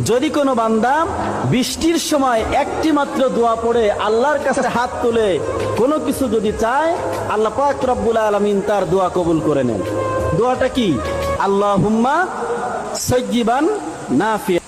যদি কোনো বান্দা বৃষ্টির সময় একটি মাত্র দোয়া পড়ে আল্লাহর কাছে হাত তুলে কোনো কিছু যদি চায়, আল্লাহ পাক রব্বুল আলামিন তার দোয়া কবুল করে নেন। দোয়াটা কি? আল্লাহুম্মা সাজ্জিবান নাফিয়া।